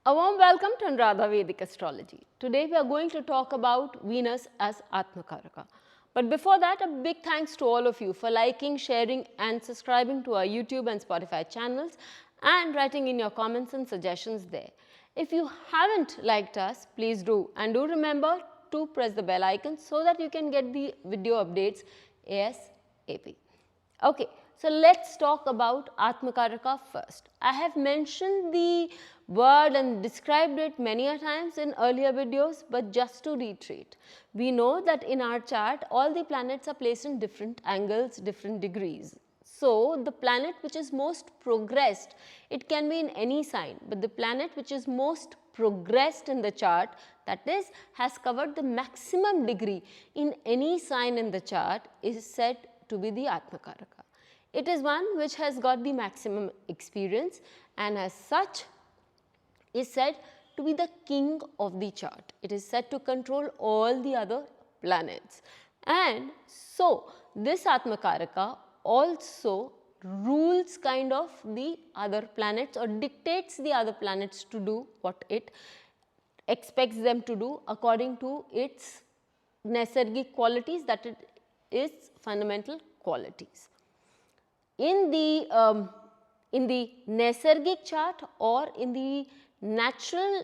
A warm welcome to Anuradha Vedic Astrology. Today we are going to talk about Venus as Atmakaraka. But before that, a big thanks to all of you for liking, sharing and subscribing to our YouTube and Spotify channels and writing in your comments and suggestions there. If you haven't liked us, please do, and do remember to press the bell icon so that you can get the video updates ASAP. Okay, so let's talk about Atmakaraka first. I have mentioned the word and described it many a times in earlier videos, but just to reiterate, we know that in our chart all the planets are placed in different angles, different degrees. So the planet which is most progressed, it can be in any sign, but the planet which is most progressed in the chart, that is, has covered the maximum degree in any sign in the chart, is said to be the Atmakaraka. It is one which has got the maximum experience and as such is said to be the king of the chart. It is said to control all the other planets. And so this Atmakaraka also rules kind of the other planets or dictates the other planets to do what it expects them to do according to its Naisargic qualities, that it is fundamental qualities. In the Naisargic chart or in the natural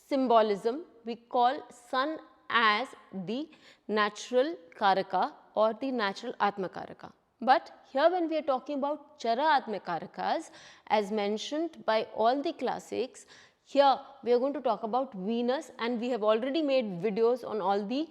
symbolism, we call Sun as the natural Karaka or the natural Atmakaraka. But here when we are talking about Chara Atmakarakas, as mentioned by all the classics, here we are going to talk about Venus, and we have already made videos on all the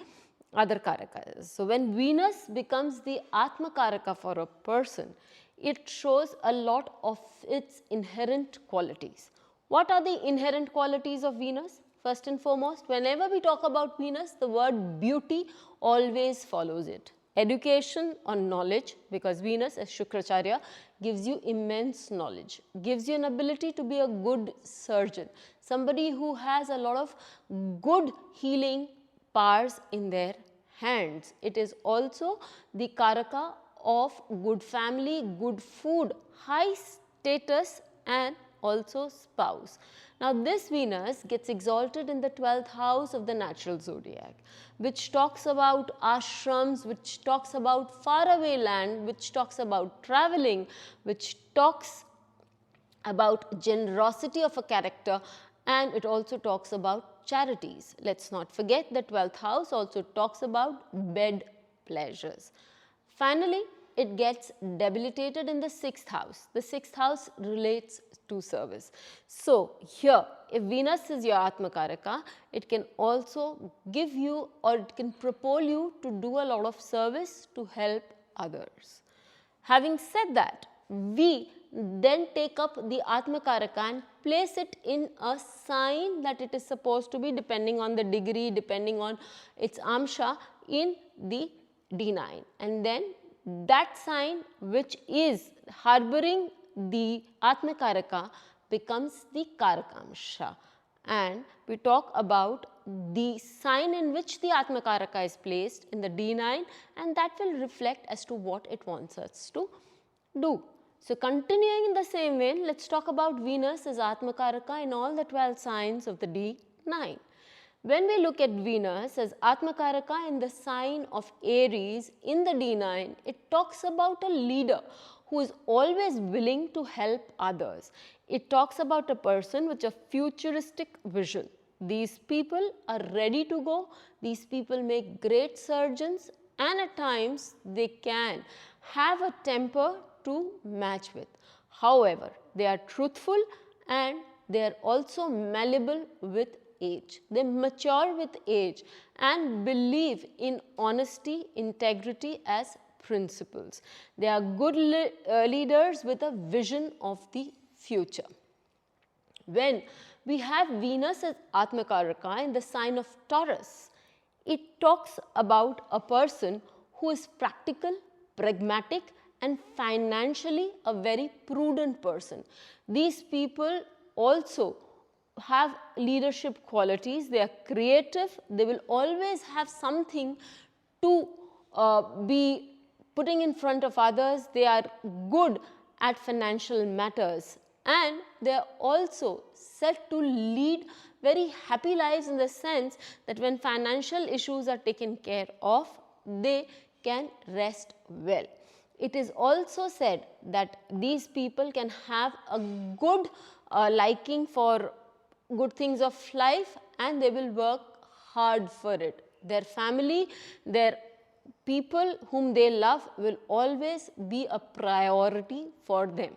other Karakas. So when Venus becomes the Atmakaraka for a person, it shows a lot of its inherent qualities. What are the inherent qualities of Venus? First and foremost, whenever we talk about Venus, the word beauty always follows it. Education or knowledge, because Venus as Shukracharya gives you immense knowledge, gives you an ability to be a good surgeon, somebody who has a lot of good healing powers in their hands. It is also the Karaka of good family, good food, high status and also spouse. Now this Venus gets exalted in the 12th house of the natural zodiac, which talks about ashrams, which talks about faraway land, which talks about traveling, which talks about generosity of a character, and it also talks about charities. Let's not forget the 12th house also talks about bed pleasures. Finally, it gets debilitated in the 6th house. The 6th house relates to service. So here, if Venus is your Atmakaraka, it can also give you or it can propel you to do a lot of service to help others. Having said that, we then take up the Atmakaraka and place it in a sign that it is supposed to be, depending on the degree, depending on its amsha, in the D9, and then that sign which is harboring the Atmakaraka becomes the Karakamsha, and we talk about the sign in which the Atmakaraka is placed in the D9, and that will reflect as to what it wants us to do. So continuing in the same vein, let's talk about Venus as Atmakaraka in all the 12 signs of the D9. When we look at Venus as Atmakaraka in the sign of Aries in the D9, it talks about a leader who is always willing to help others. It talks about a person with a futuristic vision. These people are ready to go, these people make great surgeons, and at times they can have a temper to match with. However, they are truthful and they are also malleable with age. They mature with age and believe in honesty, integrity as principles. They are good leaders with a vision of the future. When we have Venus as Atmakaraka in the sign of Taurus, it talks about a person who is practical, pragmatic and financially a very prudent person. These people also have leadership qualities, they are creative, they will always have something to be putting in front of others, they are good at financial matters, and they are also said to lead very happy lives in the sense that when financial issues are taken care of, they can rest well. It is also said that these people can have a good liking for good things of life, and they will work hard for it. Their family, their people whom they love will always be a priority for them.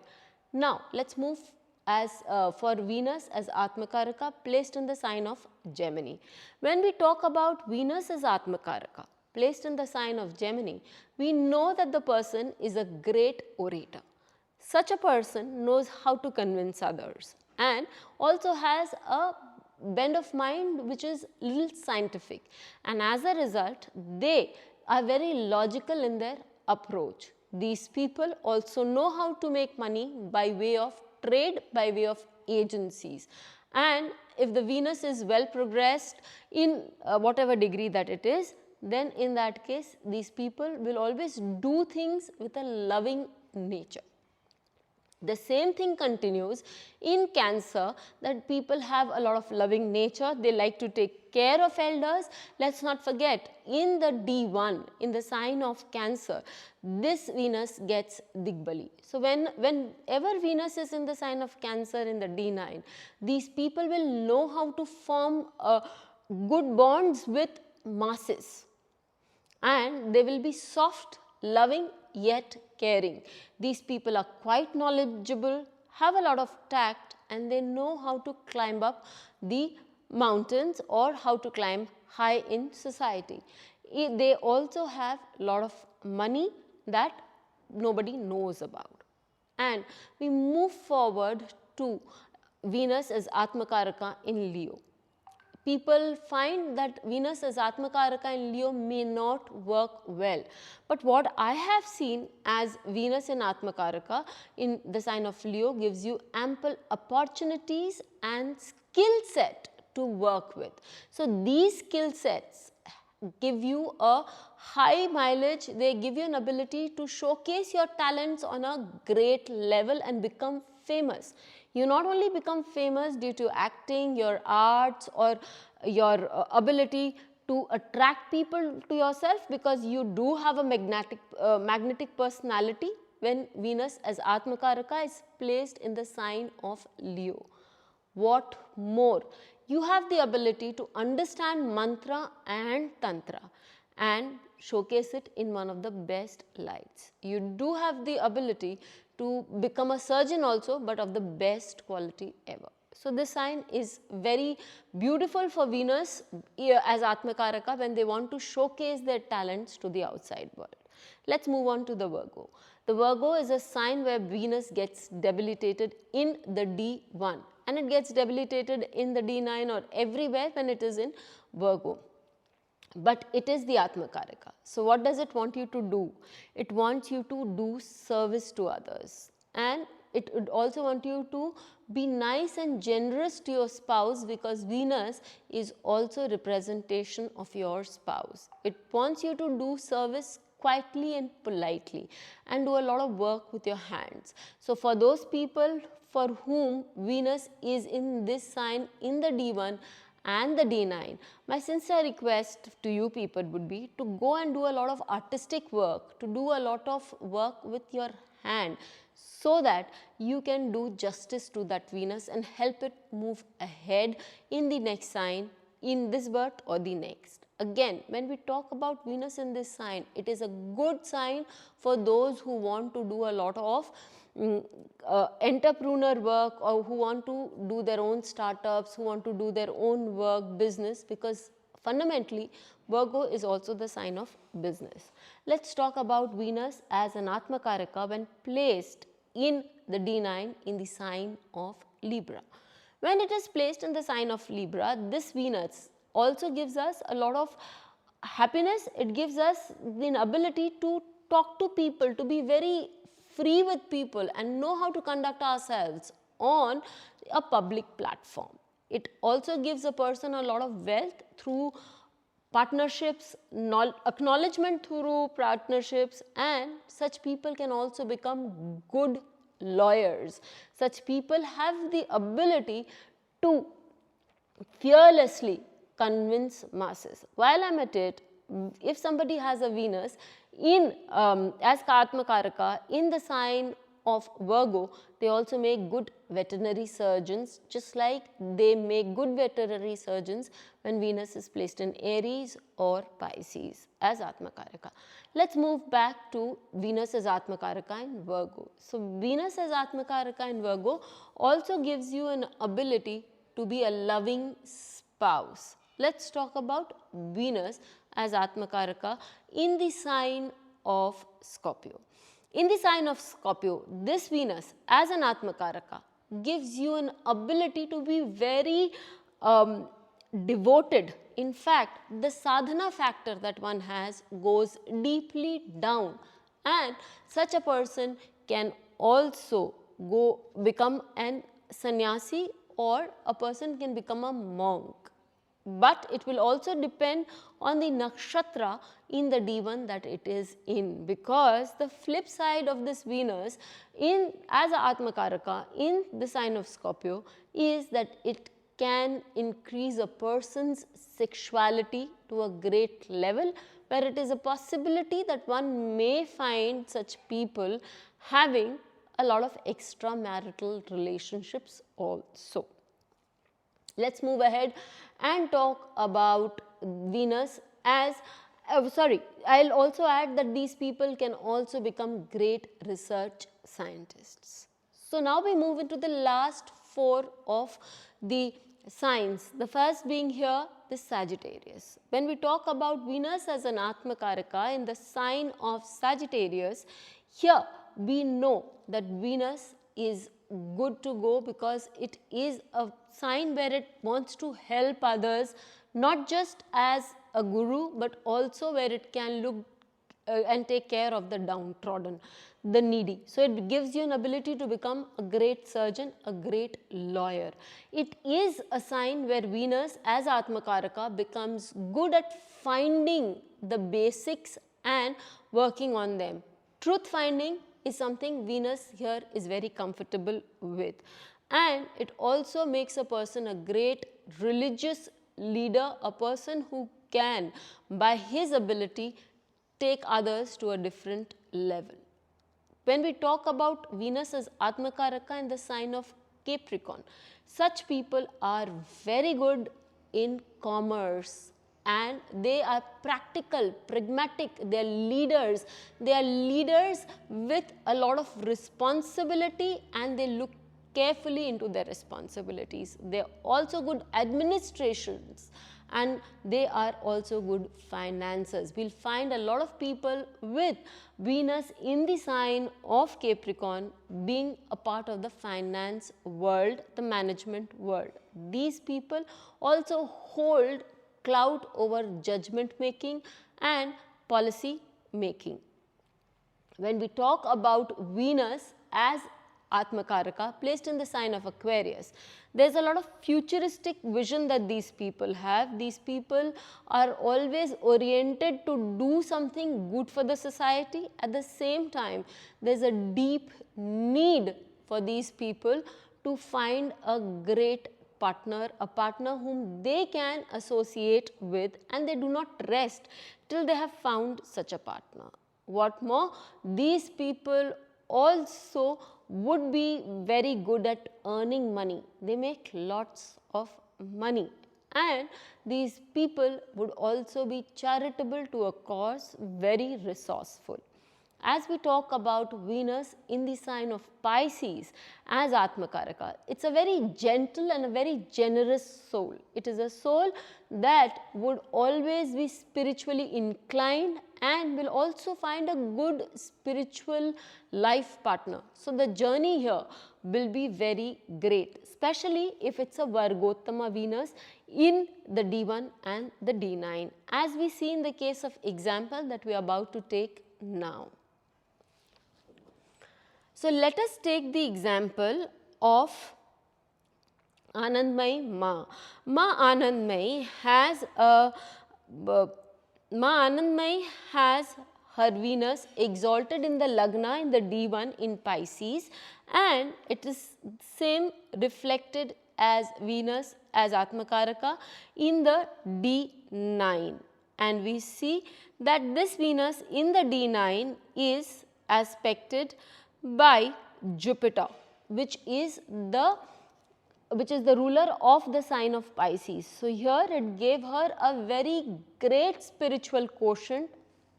Now, let us move as for Venus as Atmakaraka placed in the sign of Gemini. When we talk about Venus as Atmakaraka placed in the sign of Gemini, we know that the person is a great orator. Such a person knows how to convince others and also has a bend of mind which is little scientific, and as a result they are very logical in their approach. These people also know how to make money by way of trade, by way of agencies, and if the Venus is well progressed in whatever degree that it is, then in that case these people will always do things with a loving nature. The same thing continues in Cancer, that people have a lot of loving nature, they like to take care of elders. Let us not forget, in the D1, in the sign of Cancer, this Venus gets Digbali. So, whenever Venus is in the sign of Cancer in the D9, these people will know how to form good bonds with masses, and they will be soft, loving, yet caring. These people are quite knowledgeable, have a lot of tact, and they know how to climb up the mountains or how to climb high in society. They also have a lot of money that nobody knows about. And we move forward to Venus as Atmakaraka in Leo. People find that Venus as Atmakaraka in Leo may not work well. But what I have seen as Venus in Atmakaraka in the sign of Leo gives you ample opportunities and skill set to work with. So, these skill sets give you a high mileage, they give you an ability to showcase your talents on a great level and become famous. You not only become famous due to acting, your arts, or your ability to attract people to yourself, because you do have a magnetic personality when Venus as Atmakaraka is placed in the sign of Leo. What more? You have the ability to understand mantra and tantra and showcase it in one of the best lights. You do have the ability to become a surgeon also, but of the best quality ever. So, this sign is very beautiful for Venus as Atmakaraka when they want to showcase their talents to the outside world. Let us move on to the Virgo. The Virgo is a sign where Venus gets debilitated in the D1 and it gets debilitated in the D9 or everywhere when it is in Virgo. But it is the Atmakaraka. So, what does it want you to do? It wants you to do service to others, and it would also want you to be nice and generous to your spouse, because Venus is also a representation of your spouse. It wants you to do service quietly and politely and do a lot of work with your hands. So, for those people for whom Venus is in this sign in the D1 and the D9, my sincere request to you people would be to go and do a lot of artistic work, to do a lot of work with your hand, so that you can do justice to that Venus and help it move ahead in the next sign, in this birth or the next. Again, when we talk about Venus in this sign, it is a good sign for those who want to do a lot of entrepreneur work, or who want to do their own startups, who want to do their own work, business, because fundamentally Virgo is also the sign of business. Let us talk about Venus as an Atmakaraka when placed in the D9 in the sign of Libra. When it is placed in the sign of Libra, this Venus also gives us a lot of happiness. It gives us the ability to talk to people, to be very free with people and know how to conduct ourselves on a public platform. It also gives a person a lot of wealth through partnerships, acknowledgement through partnerships, and such people can also become good lawyers. Such people have the ability to fearlessly convince masses. While I'm at it, if somebody has a Venus in as Atmakaraka in the sign of Virgo, they also make good veterinary surgeons, just like they make good veterinary surgeons when Venus is placed in Aries or Pisces as Atmakaraka. Let's move back to Venus as Atmakaraka in Virgo. So Venus as Atmakaraka in Virgo also gives you an ability to be a loving spouse. Let's talk about Venus as Atmakaraka in the sign of Scorpio. In the sign of Scorpio, this Venus as an Atmakaraka gives you an ability to be very devoted. In fact, the sadhana factor that one has goes deeply down, and such a person can also become an sannyasi, or a person can become a monk. But it will also depend on the nakshatra in the D1 that it is in, because the flip side of this Venus in as a Atmakaraka in the sign of Scorpio is that it can increase a person's sexuality to a great level, where it is a possibility that one may find such people having a lot of extramarital relationships also. Let's move ahead and talk about Venus as, I'll also add that these people can also become great research scientists. So now we move into the last 4 of the signs, the first being here the Sagittarius. When we talk about Venus as an Atmakaraka in the sign of Sagittarius, here we know that Venus is good to go, because it is a sign where it wants to help others, not just as a guru, but also where it can look and take care of the downtrodden, the needy. So it gives you an ability to become a great surgeon, a great lawyer. It is a sign where Venus as Atmakaraka becomes good at finding the basics and working on them. Truth finding is something Venus here is very comfortable with, and it also makes a person a great religious leader, a person who can by his ability take others to a different level. When we talk about Venus as Atmakaraka in the sign of Capricorn, such people are very good in commerce, and they are practical, pragmatic, they are leaders with a lot of responsibility, and they look carefully into their responsibilities. They are also good administrations, and they are also good financiers. We'll find a lot of people with Venus in the sign of Capricorn being a part of the finance world, the management world. These people also hold clout over judgment making and policy making. When we talk about Venus as Atmakaraka placed in the sign of Aquarius, there's a lot of futuristic vision that these people have. These people are always oriented to do something good for the society. At the same time, there's a deep need for these people to find a great partner, a partner whom they can associate with, and they do not rest till they have found such a partner. What more, these people also would be very good at earning money. They make lots of money, and these people would also be charitable to a cause, very resourceful. As we talk about Venus in the sign of Pisces as Atmakaraka, it's a very gentle and a very generous soul. It is a soul that would always be spiritually inclined and will also find a good spiritual life partner. So the journey here will be very great, especially if it's a Vargottama Venus in the D1 and the D9, as we see in the case of example that we are about to take now. So let us take the example of Anandmayi Ma. Ma Anandmayi has her Venus exalted in the Lagna in the D1 in Pisces, and it is same reflected as Venus as Atmakaraka in the D9, and we see that this Venus in the D9 is aspected by Jupiter, which is the ruler of the sign of Pisces. So, here it gave her a very great spiritual quotient.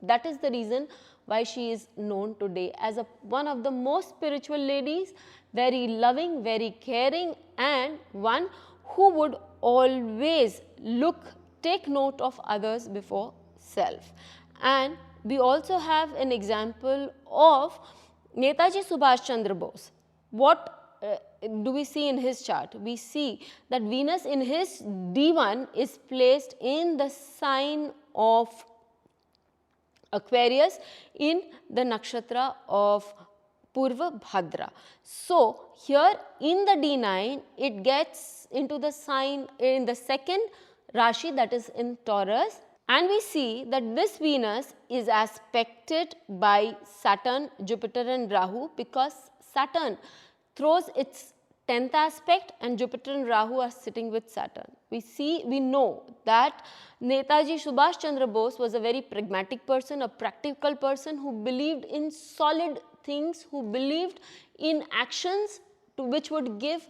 That is the reason why she is known today as one of the most spiritual ladies, very loving, very caring, and one who would always take note of others before self. And we also have an example of Netaji Subhash Chandra Bose. What do we see in his chart? We see that Venus in his D1 is placed in the sign of Aquarius in the nakshatra of Purva Bhadra. So, here in the D9 it gets into the sign in the second Rashi, that is in Taurus, and we see that this Venus is aspected by Saturn, Jupiter and Rahu, because Saturn throws its 10th aspect and Jupiter and Rahu are sitting with Saturn. We know that Netaji Subhash Chandra Bose was a very pragmatic person, a practical person who believed in solid things, who believed in actions which would give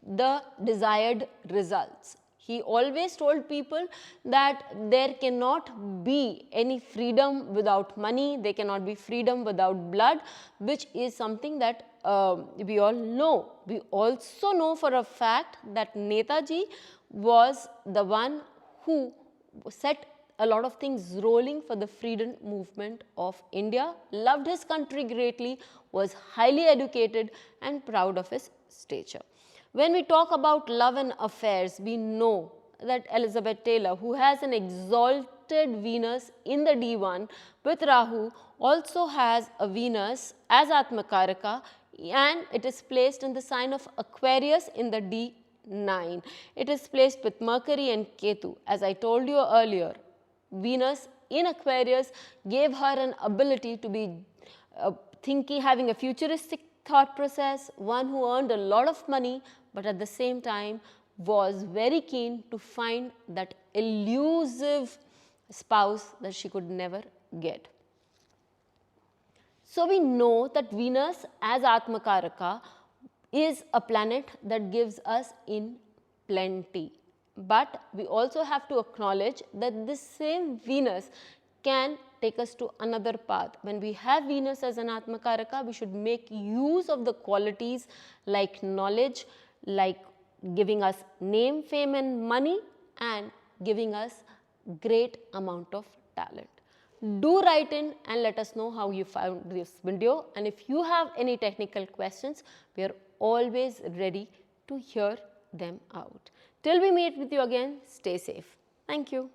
the desired results. He always told people that there cannot be any freedom without money, there cannot be freedom without blood, which is something that we all know. We also know for a fact that Netaji was the one who set a lot of things rolling for the freedom movement of India, loved his country greatly, was highly educated and proud of his stature. When we talk about love and affairs, we know that Elizabeth Taylor, who has an exalted Venus in the D1 with Rahu, also has a Venus as Atmakaraka, and it is placed in the sign of Aquarius in the D9. It is placed with Mercury and Ketu. As I told you earlier, Venus in Aquarius gave her an ability to be having a futuristic thought process, one who earned a lot of money, but at the same time was very keen to find that elusive spouse that she could never get. So, we know that Venus as Atmakaraka is a planet that gives us in plenty, but we also have to acknowledge that this same Venus can take us to another path. When we have Venus as an Atmakaraka, we should make use of the qualities like knowledge, like giving us name, fame and money, and giving us great amount of talent. Do write in and let us know how you found this video, and if you have any technical questions, we are always ready to hear them out. Till we meet with you again, stay safe. Thank you.